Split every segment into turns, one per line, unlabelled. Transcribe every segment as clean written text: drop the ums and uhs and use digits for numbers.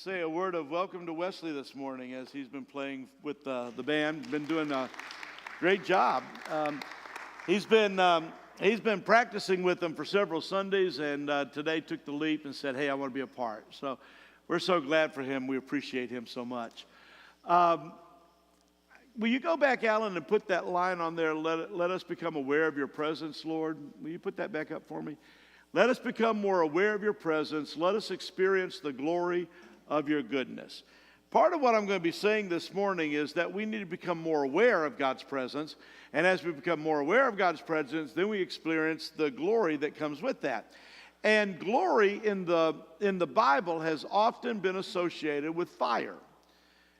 say a word of welcome to Wesley this morning as he's been playing with the band. Been doing a great job. He's been practicing with them for several Sundays, and today took the leap and said, hey, I want to be a part. So we're so glad for him. We appreciate him so much. Will you go back, Alan, and put that line on there, let us become aware of your presence, Lord? Will you put that back up for me? Let us become more aware of your presence. Let us experience the glory of your goodness. Part of what I'm going to be saying this morning is that we need to become more aware of God's presence. And as we become more aware of God's presence, then we experience the glory that comes with that. And glory in the Bible has often been associated with fire.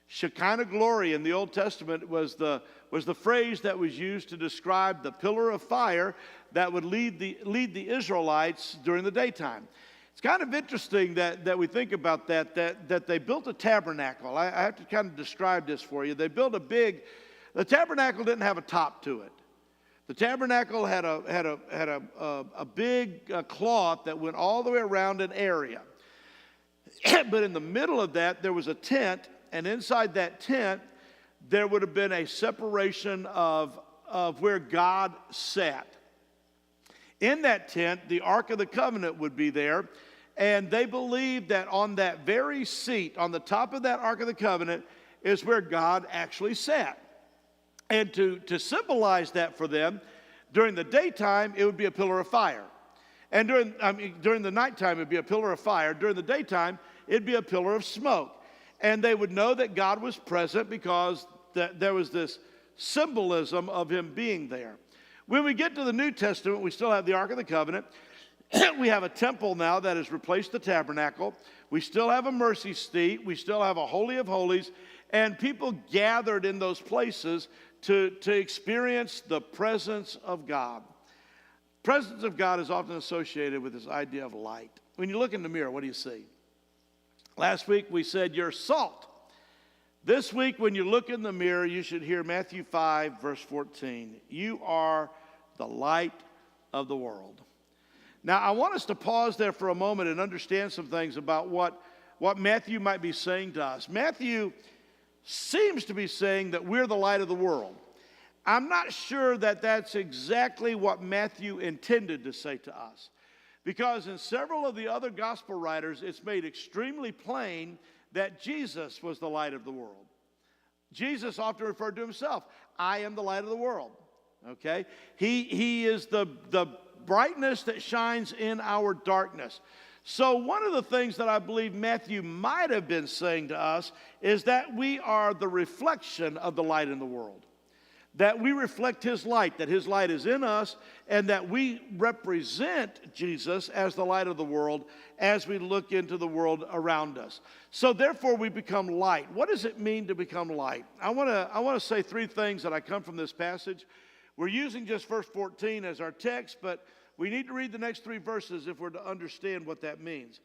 Shekinah glory in the Old Testament was the phrase that was used to describe the pillar of fire that would lead the Israelites during the daytime. It's kind of interesting that we think about that they built a tabernacle. I have to kind of describe this for you. They built the tabernacle didn't have a top to it. The tabernacle had a big cloth that went all the way around an area. But in the middle of that, there was a tent, and inside that tent, there would have been a separation of where God sat. In that tent, the Ark of the Covenant would be there, and they believed that on that very seat, on the top of that Ark of the Covenant, is where God actually sat. And to symbolize that for them, during the daytime, it would be a pillar of fire. And during the nighttime, it would be a pillar of fire. During the daytime, it'd be a pillar of smoke. And they would know that God was present because there was this symbolism of him being there. When we get to the New Testament, we still have the Ark of the Covenant. We have a temple now that has replaced the tabernacle. We still have a mercy seat. We still have a Holy of Holies. And people gathered in those places to experience the presence of God. The presence of God is often associated with this idea of light. When you look in the mirror, what do you see? Last week we said you're salt. This week when you look in the mirror, you should hear Matthew 5, verse 14. You are the light of the world. Now, I want us to pause there for a moment and understand some things about what Matthew might be saying to us. Matthew seems to be saying that we're the light of the world. I'm not sure that that's exactly what Matthew intended to say to us, because in several of the other gospel writers, it's made extremely plain that Jesus was the light of the world. Jesus often referred to himself, I am the light of the world. Okay? He is the brightness that shines in our darkness. So one of the things that I believe Matthew might have been saying to us is that we are the reflection of the light in the world. That we reflect his light, that his light is in us, and that we represent Jesus as the light of the world as we look into the world around us. So therefore we become light. What does it mean to become light? I want to say three things that I come from this passage. We're using just verse 14 as our text, but we need to read the next three verses if we're to understand what that means.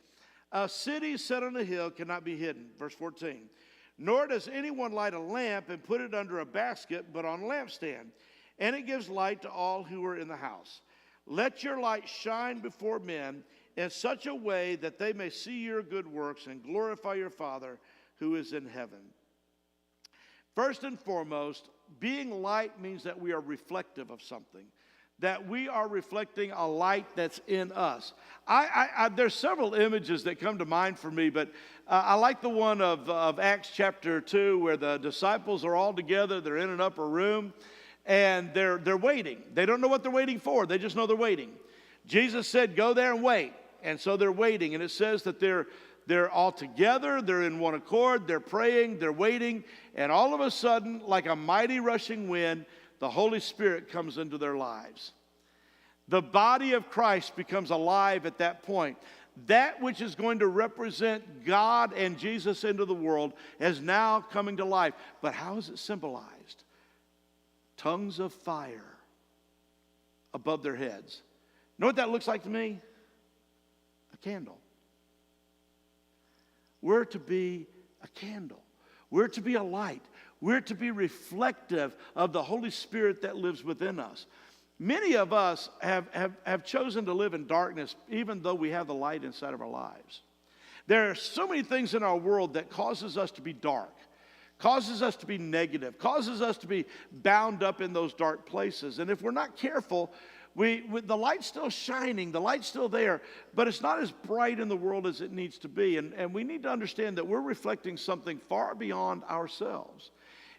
A city set on a hill cannot be hidden, verse 14. Nor does anyone light a lamp and put it under a basket, but on a lampstand, and it gives light to all who are in the house. Let your light shine before men in such a way that they may see your good works and glorify your Father who is in heaven. First and foremost, being light means that we are reflective of something, that we are reflecting a light that's in us. There's several images that come to mind for me, but I like the one of Acts chapter 2 where the disciples are all together. They're in an upper room, and they're waiting. They don't know what they're waiting for. They just know they're waiting. Jesus said, go there and wait. And so they're waiting, and it says that they're all together, they're in one accord, they're praying, they're waiting, and all of a sudden, like a mighty rushing wind, the Holy Spirit comes into their lives. The body of Christ becomes alive at that point. That which is going to represent God and Jesus into the world is now coming to life. But how is it symbolized? Tongues of fire above their heads. You know what that looks like to me? A candle. We're to be a candle. We're to be a light. We're to be reflective of the Holy Spirit that lives within us. Many of us have chosen to live in darkness even though we have the light inside of our lives. There are so many things in our world that causes us to be dark, causes us to be negative, causes us to be bound up in those dark places. And if we're not careful, the light's still shining, the light's still there, but it's not as bright in the world as it needs to be. And we need to understand that we're reflecting something far beyond ourselves.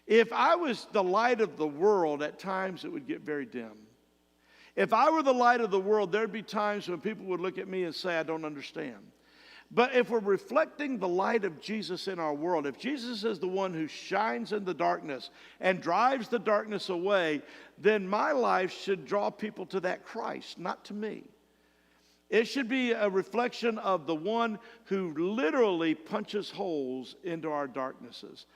If I was the light of the world, at times it would get very dim. If I were the light of the world, there'd be times when people would look at me and say, I don't understand. But if we're reflecting the light of Jesus in our world, if Jesus is the one who shines in the darkness and drives the darkness away, then my life should draw people to that Christ, not to me. It should be a reflection of the one who literally punches holes into our darknesses.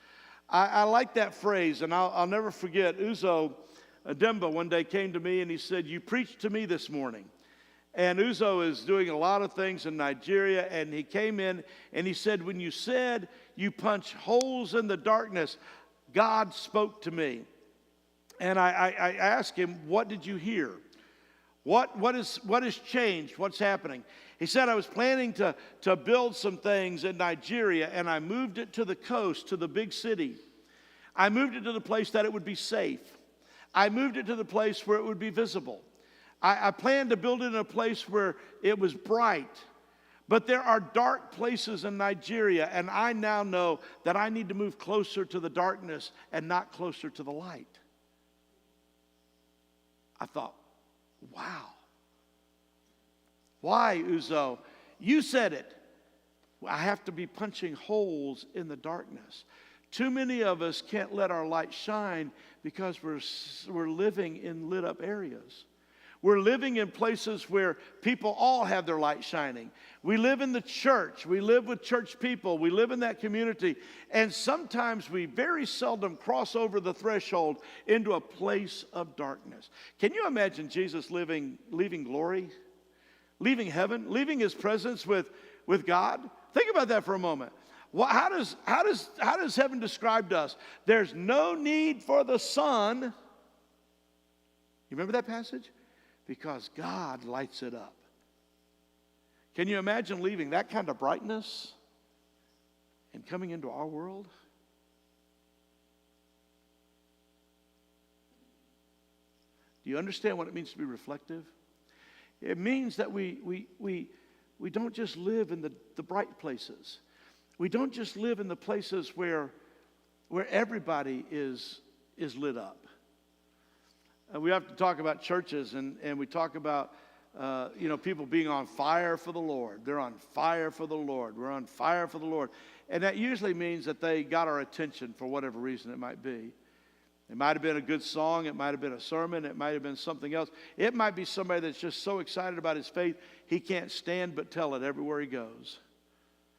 I like that phrase, and I'll never forget. Uzo Ademba one day came to me and he said, you preached to me this morning. And Uzo is doing a lot of things in Nigeria, and he came in and he said, when you said you punch holes in the darkness, God spoke to me. And I asked him, what did you hear? What has changed? What's happening? He said, I was planning to build some things in Nigeria, and I moved it to the coast, to the big city. I moved it to the place that it would be safe. I moved it to the place where it would be visible. I planned to build it in a place where it was bright. But there are dark places in Nigeria, and I now know that I need to move closer to the darkness and not closer to the light. I thought, wow. Why, Uzo? You said it. I have to be punching holes in the darkness. Too many of us can't let our light shine because we're living in lit up areas. We're living in places where people all have their light shining. We live in the church. We live with church people. We live in that community. And sometimes we very seldom cross over the threshold into a place of darkness. Can you imagine Jesus leaving glory, leaving heaven, leaving his presence with God? Think about that for a moment. How does heaven describe to us? There's no need for the sun. You remember that passage? Because God lights it up. Can you imagine leaving that kind of brightness and coming into our world? Do you understand what it means to be reflective? It means that we don't just live in the bright places. We don't just live in the places where everybody is lit up. We have to talk about churches, and we talk about people being on fire for the Lord. They're on fire for the Lord. We're on fire for the Lord. And that usually means that they got our attention for whatever reason it might be. It might have been a good song. It might have been a sermon. It might have been something else. It might be somebody that's just so excited about his faith, he can't stand but tell it everywhere he goes.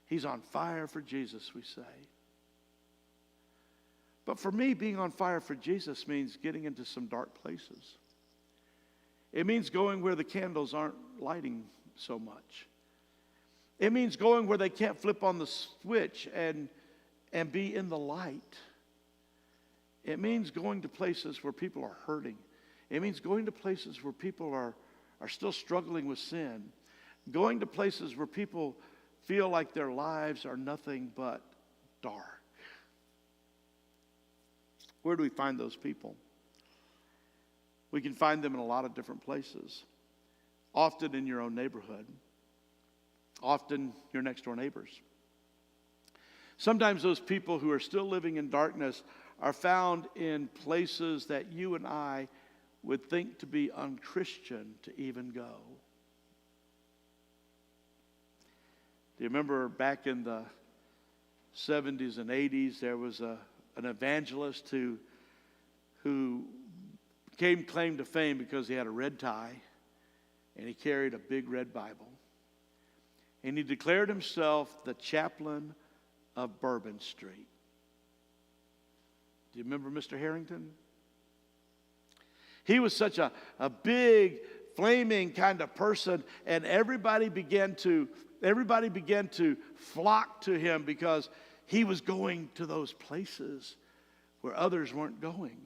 He's on fire for Jesus, we say. But for me, being on fire for Jesus means getting into some dark places. It means going where the candles aren't lighting so much. It means going where they can't flip on the switch and be in the light. It means going to places where people are hurting. It means going to places where people are still struggling with sin. Going to places where people feel like their lives are nothing but dark. Where do we find those people? We can find them in a lot of different places. Often in your own neighborhood. Often your next door neighbors. Sometimes those people who are still living in darkness are found in places that you and I would think to be unchristian to even go. Do you remember back in the 70s and 80s, there was an evangelist who claimed to fame because he had a red tie and he carried a big red Bible. And he declared himself the chaplain of Bourbon Street. Do you remember Mr. Harrington? He was such a big, flaming kind of person, and everybody began to flock to him because he was going to those places where others weren't going.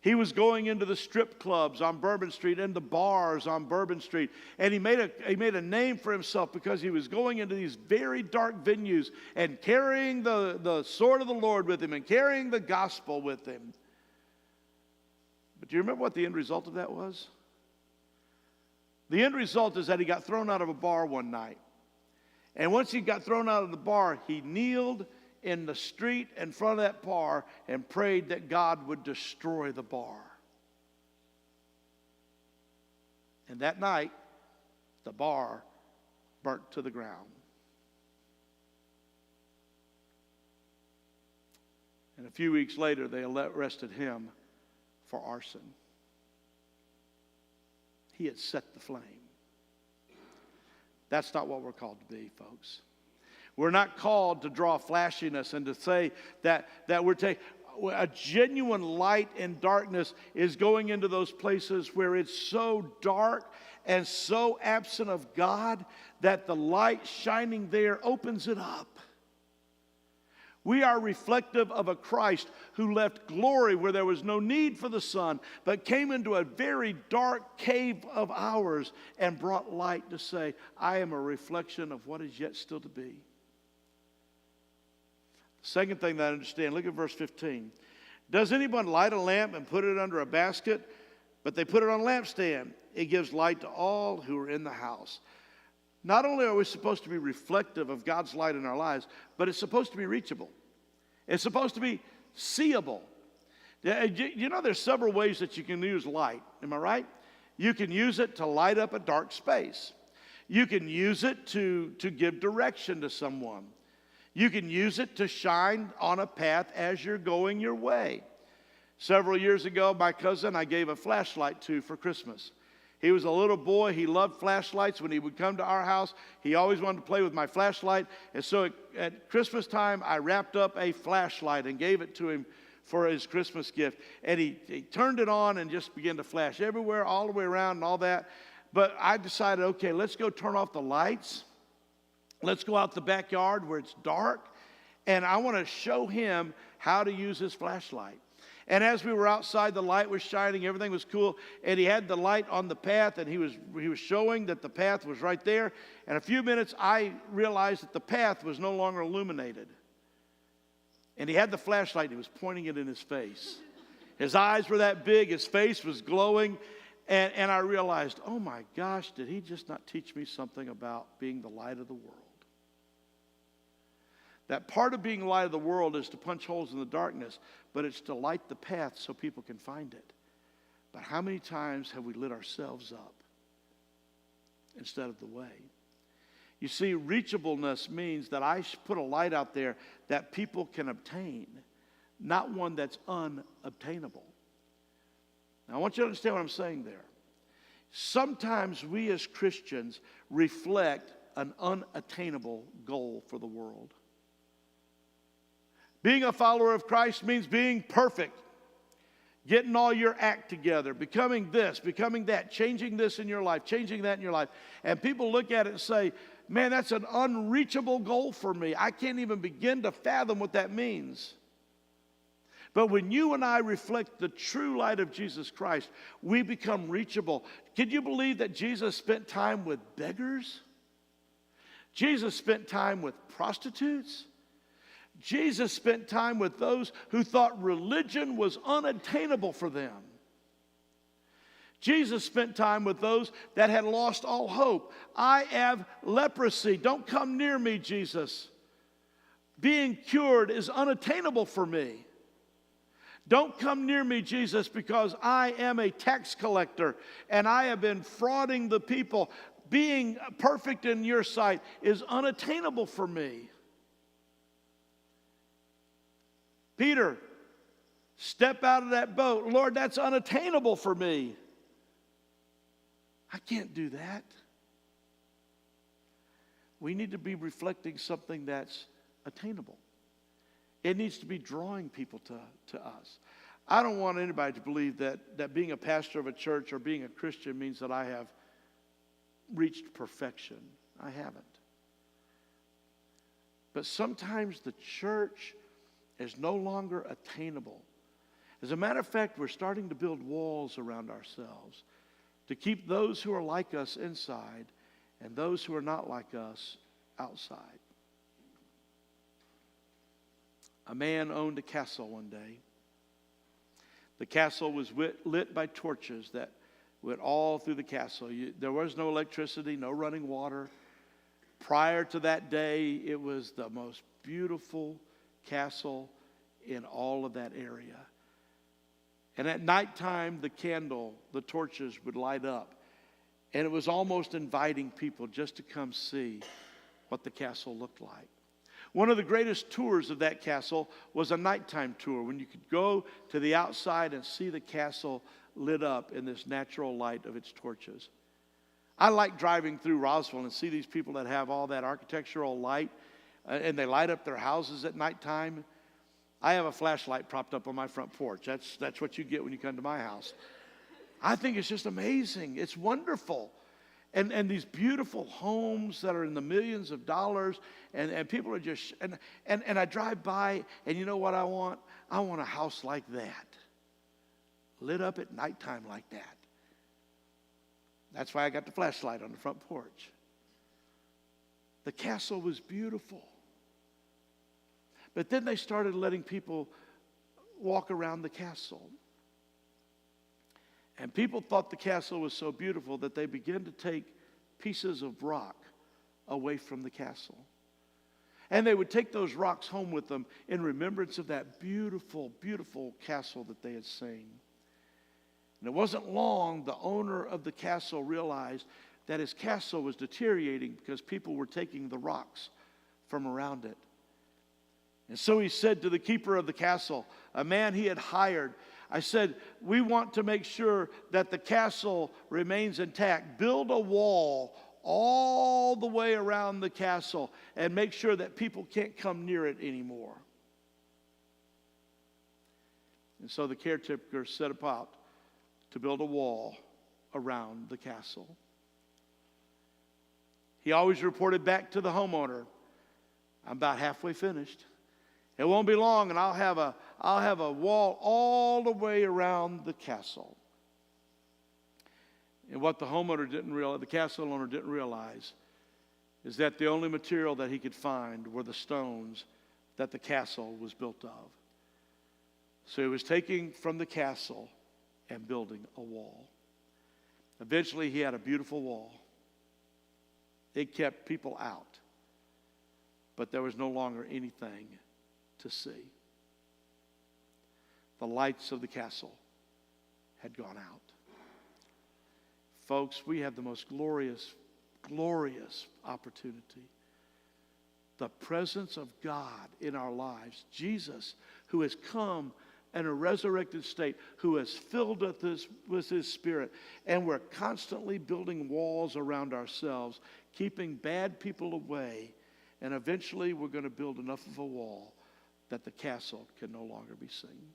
He was going into the strip clubs on Bourbon Street and the bars on Bourbon Street. And he made a name for himself because he was going into these very dark venues and carrying the sword of the Lord with him and carrying the gospel with him. But do you remember what the end result of that was? The end result is that he got thrown out of a bar one night. And once he got thrown out of the bar, he kneeled in the street in front of that bar and prayed that God would destroy the bar. And that night, the bar burnt to the ground. And a few weeks later, they arrested him for arson. He had set the flame. That's not what we're called to be, folks. We're not called to draw flashiness and to say that we're taking a genuine light in darkness is going into those places where it's so dark and so absent of God that the light shining there opens it up. We are reflective of a Christ who left glory where there was no need for the sun, but came into a very dark cave of ours and brought light to say, I am a reflection of what is yet still to be. The second thing that I understand, look at verse 15. Does anyone light a lamp and put it under a basket? But they put it on a lampstand. It gives light to all who are in the house. Not only are we supposed to be reflective of God's light in our lives, but it's supposed to be reachable. It's supposed to be seeable. You know, there's several ways that you can use light. Am I right? You can use it to light up a dark space. You can use it to give direction to someone. You can use it to shine on a path as you're going your way. Several years ago, my cousin I gave a flashlight to for Christmas. He was a little boy. He loved flashlights. When he would come to our house, he always wanted to play with my flashlight. And so at Christmas time, I wrapped up a flashlight and gave it to him for his Christmas gift. And he turned it on and just began to flash everywhere, all the way around and all that. But I decided, okay, let's go turn off the lights. Let's go out the backyard where it's dark. And I want to show him how to use his flashlight. And as we were outside, the light was shining, everything was cool, and he had the light on the path, and he was showing that the path was right there. And a few minutes, I realized that the path was no longer illuminated. And he had the flashlight, and he was pointing it in his face. His eyes were that big, his face was glowing, and I realized, oh my gosh, did he just not teach me something about being the light of the world? That part of being light of the world is to punch holes in the darkness, but it's to light the path so people can find it. But how many times have we lit ourselves up instead of the way? You see, reachableness means that I put a light out there that people can obtain, not one that's unobtainable. Now, I want you to understand what I'm saying there. Sometimes we as Christians reflect an unattainable goal for the world. Being a follower of Christ means being perfect, getting all your act together, becoming this, becoming that, changing this in your life, changing that in your life. And people look at it and say, man, that's an unreachable goal for me. I can't even begin to fathom what that means. But when you and I reflect the true light of Jesus Christ, we become reachable. Can you believe that Jesus spent time with beggars? Jesus spent time with prostitutes? Jesus spent time with those who thought religion was unattainable for them. Jesus spent time with those that had lost all hope. I have leprosy. Don't come near me, Jesus. Being cured is unattainable for me. Don't come near me, Jesus, because I am a tax collector and I have been frauding the people. Being perfect in your sight is unattainable for me. Peter, step out of that boat. Lord, that's unattainable for me. I can't do that. We need to be reflecting something that's attainable. It needs to be drawing people to us. I don't want anybody to believe that being a pastor of a church or being a Christian means that I have reached perfection. I haven't. But sometimes the church is no longer attainable. As a matter of fact, we're starting to build walls around ourselves to keep those who are like us inside and those who are not like us outside. A man owned a castle one day. The castle was lit by torches that went all through the castle. There was no electricity, no running water. Prior to that day, it was the most beautiful castle in all of that area. And at nighttime, the torches would light up. And it was almost inviting people just to come see what the castle looked like. One of the greatest tours of that castle was a nighttime tour when you could go to the outside and see the castle lit up in this natural light of its torches. I like driving through Roswell and see these people that have all that architectural light and they light up their houses at nighttime. I have a flashlight propped up on my front porch. That's what you get when you come to my house. I think it's just amazing. It's wonderful. And these beautiful homes that are in the millions of dollars, and people are just, and I drive by, and you know what I want? I want a house like that, lit up at nighttime like that. That's why I got the flashlight on the front porch. The castle was beautiful. But then they started letting people walk around the castle. And people thought the castle was so beautiful that they began to take pieces of rock away from the castle. And they would take those rocks home with them in remembrance of that beautiful, beautiful castle that they had seen. And it wasn't long, the owner of the castle realized that his castle was deteriorating because people were taking the rocks from around it. And so he said to the keeper of the castle, a man he had hired, I said, we want to make sure that the castle remains intact. Build a wall all the way around the castle and make sure that people can't come near it anymore. And so the caretaker set about to build a wall around the castle. He always reported back to the homeowner, I'm about halfway finished. It won't be long and I'll have a wall all the way around the castle. And what the homeowner didn't realize, the castle owner didn't realize, is that the only material that he could find were the stones that the castle was built of. So he was taking from the castle and building a wall. Eventually he had a beautiful wall. It kept people out, but there was no longer anything to see. The lights of the castle had gone out. Folks, we have the most glorious, glorious opportunity. The presence of God in our lives. Jesus, who has come in a resurrected state, who has filled us with His Spirit. And we're constantly building walls around ourselves, keeping bad people away. And eventually we're going to build enough of a wall that the castle can no longer be seen.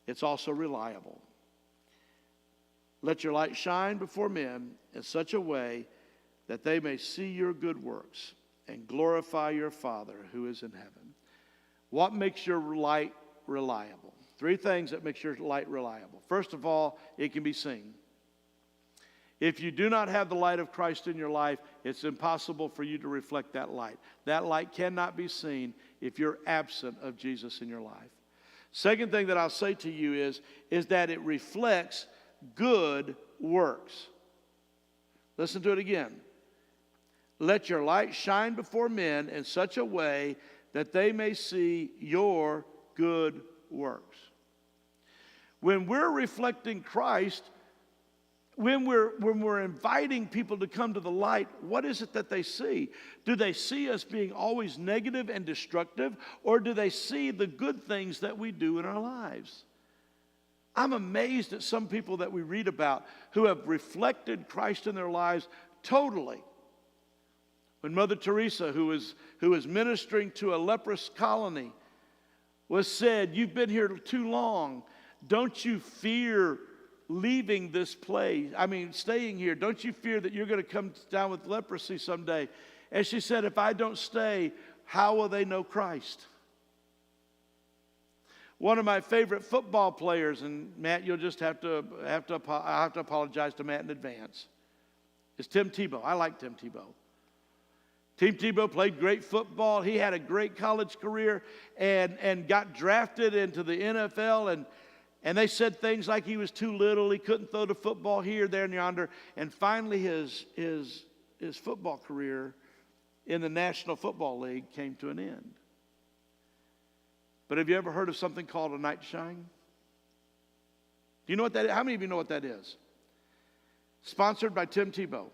It's also reliable. Let your light shine before men in such a way that they may see your good works and glorify your Father who is in heaven. What makes your light reliable? 3 things that makes your light reliable. First of all, it can be seen. If you do not have the light of Christ in your life, it's impossible for you to reflect that light. That light cannot be seen if you're absent of Jesus in your life. Second thing that I'll say to you is that it reflects good works. Listen to it again. Let your light shine before men in such a way that they may see your good works. When we're reflecting Christ, when we're inviting people to come to the light, what is it that they see? Do they see us being always negative and destructive, or do they see the good things that we do in our lives? I'm amazed at some people that we read about who have reflected Christ in their lives totally. When Mother Teresa, who was ministering to a leprous colony, was said, "You've been here too long. Don't you fear leaving this place? Staying here. Don't you fear that you're going to come down with leprosy someday?" And she said, "If I don't stay, how will they know Christ?" One of my favorite football players, and Matt, you'll just I have to apologize to Matt in advance, is Tim Tebow. I like Tim Tebow. Tim Tebow played great football. He had a great college career and got drafted into the NFL, and they said things like he was too little, he couldn't throw the football here, there, and yonder. And finally his football career in the National Football League came to an end. But have you ever heard of something called a night to shine? Do you know what that is? How many of you know what that is? Sponsored by Tim Tebow.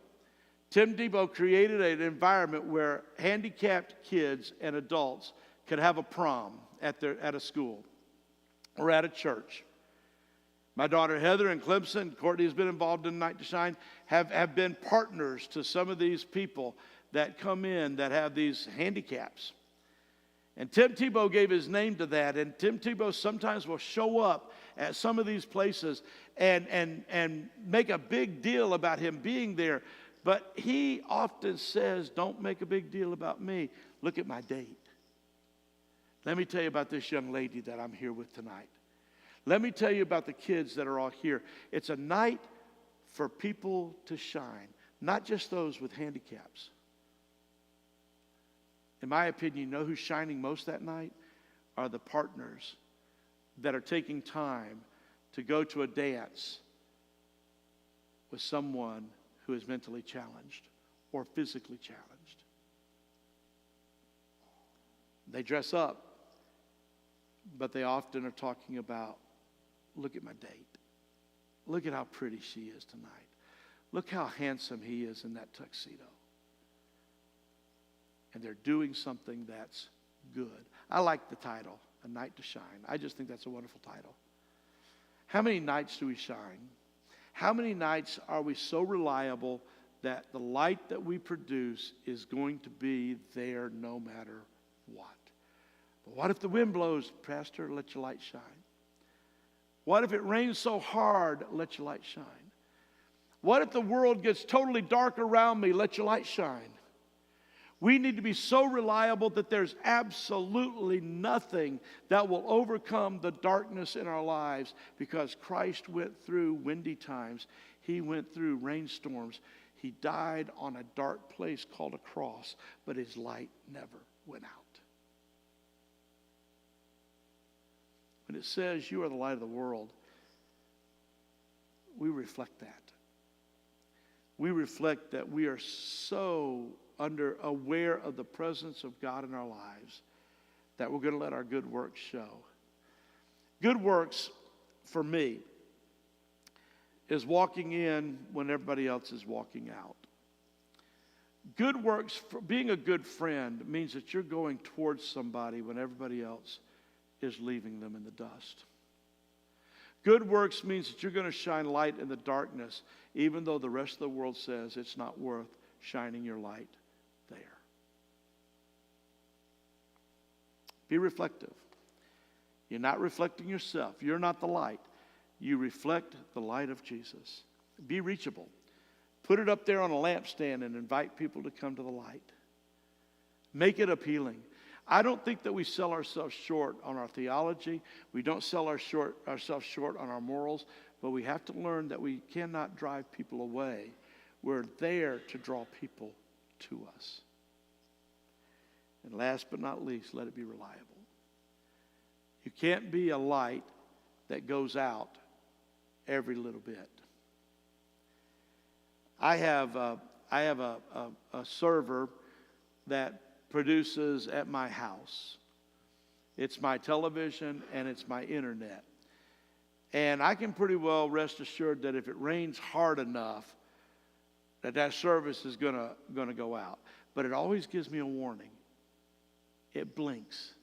Tim Tebow created an environment where handicapped kids and adults could have a prom at a school or at a church. My daughter Heather and Clemson, Courtney has been involved in Night to Shine, have been partners to some of these people that come in that have these handicaps. And Tim Tebow gave his name to that. And Tim Tebow sometimes will show up at some of these places and make a big deal about him being there. But he often says, don't make a big deal about me. Look at my date. Let me tell you about this young lady that I'm here with tonight. Let me tell you about the kids that are all here. It's a night for people to shine, not just those with handicaps. In my opinion, you know who's shining most that night? Are the partners that are taking time to go to a dance with someone who is mentally challenged or physically challenged. They dress up, but they often are talking about, look at my date. Look at how pretty she is tonight. Look how handsome he is in that tuxedo. And they're doing something that's good. I like the title, A Night to Shine. I just think that's a wonderful title. How many nights do we shine? How many nights are we so reliable that the light that we produce is going to be there no matter what? But what if the wind blows, Pastor? Let your light shine. What if it rains so hard? Let your light shine. What if the world gets totally dark around me? Let your light shine. We need to be so reliable that there's absolutely nothing that will overcome the darkness in our lives, because Christ went through windy times. He went through rainstorms. He died on a dark place called a cross, but his light never went out. When it says you are the light of the world, we reflect that. We reflect that we are so aware of the presence of God in our lives that we're going to let our good works show. Good works, for me, is walking in when everybody else is walking out. Good works, being a good friend, means that you're going towards somebody when everybody else is leaving them in the dust. Good works means that you're going to shine light in the darkness, even though the rest of the world says it's not worth shining your light there. Be reflective. You're not reflecting yourself. You're not the light. You reflect the light of Jesus. Be reachable. Put it up there on a lampstand and invite people to come to the light. Make it appealing. I don't think that we sell ourselves short on our theology. We don't sell ourselves short on our morals, but we have to learn that we cannot drive people away. We're there to draw people to us. And last but not least, let it be reliable. You can't be a light that goes out every little bit. I have a server that produces at my house. It's my television and it's my internet. And I can pretty well rest assured that if it rains hard enough, that service is gonna go out. But it always gives me a warning. It blinks.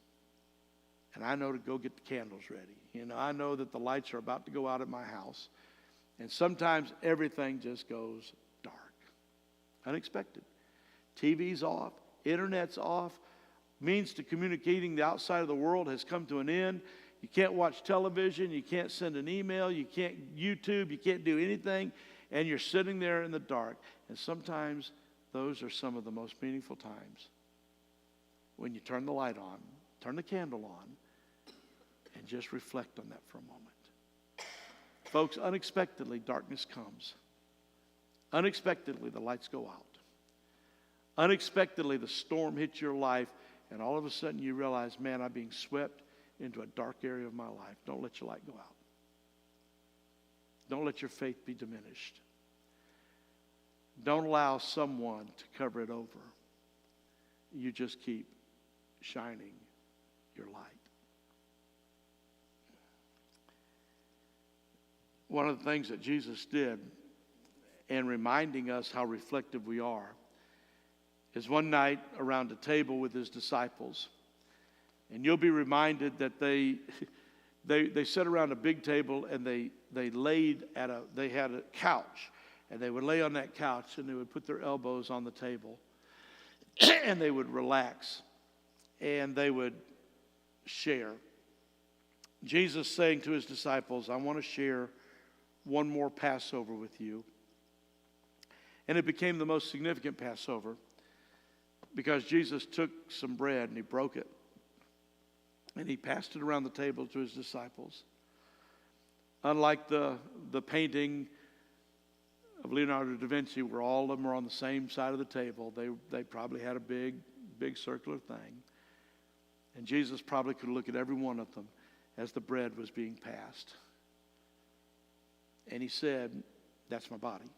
And I know to go get the candles ready. You know, I know that the lights are about to go out at my house. And sometimes everything just goes dark. Unexpected. TV's off. Internet's off. Means to communicating the outside of the world has come to an end. You can't watch television. You can't send an email. You can't YouTube. You can't do anything. And you're sitting there in the dark. And sometimes those are some of the most meaningful times. When you turn the light on, turn the candle on, and just reflect on that for a moment. Folks, unexpectedly, darkness comes. Unexpectedly, the lights go out. Unexpectedly, the storm hits your life, and all of a sudden you realize, man, I'm being swept into a dark area of my life. Don't let your light go out. Don't let your faith be diminished. Don't allow someone to cover it over. You just keep shining your light. One of the things that Jesus did in reminding us how reflective we are is one night around a table with his disciples. And you'll be reminded that they sat around a big table and they had a couch. And they would lay on that couch and they would put their elbows on the table and they would relax and they would share. Jesus saying to his disciples, I want to share one more Passover with you. And it became the most significant Passover because Jesus took some bread and he broke it. And he passed it around the table to his disciples. Unlike the painting of Leonardo da Vinci, where all of them were on the same side of the table, they probably had a big circular thing. And Jesus probably could look at every one of them as the bread was being passed. And he said, that's my body.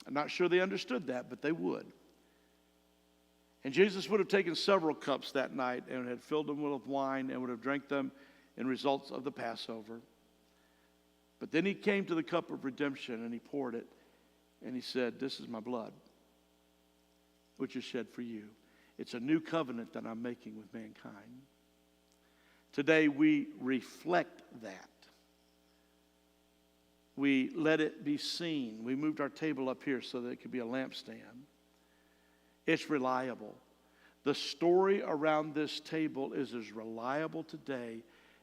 I'm not sure they understood that, but they would. And Jesus would have taken several cups that night and had filled them with wine and would have drank them in results of the Passover. But then he came to the cup of redemption and he poured it and he said, this is my blood, which is shed for you. It's a new covenant that I'm making with mankind. Today we reflect that. We let it be seen. We moved our table up here so that it could be a lampstand. It's reliable. The story around this table is as reliable today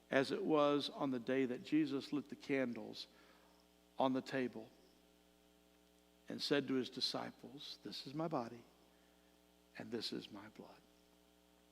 as it was on the day that Jesus lit the candles on the table and said to his disciples, this is my body and this is my blood.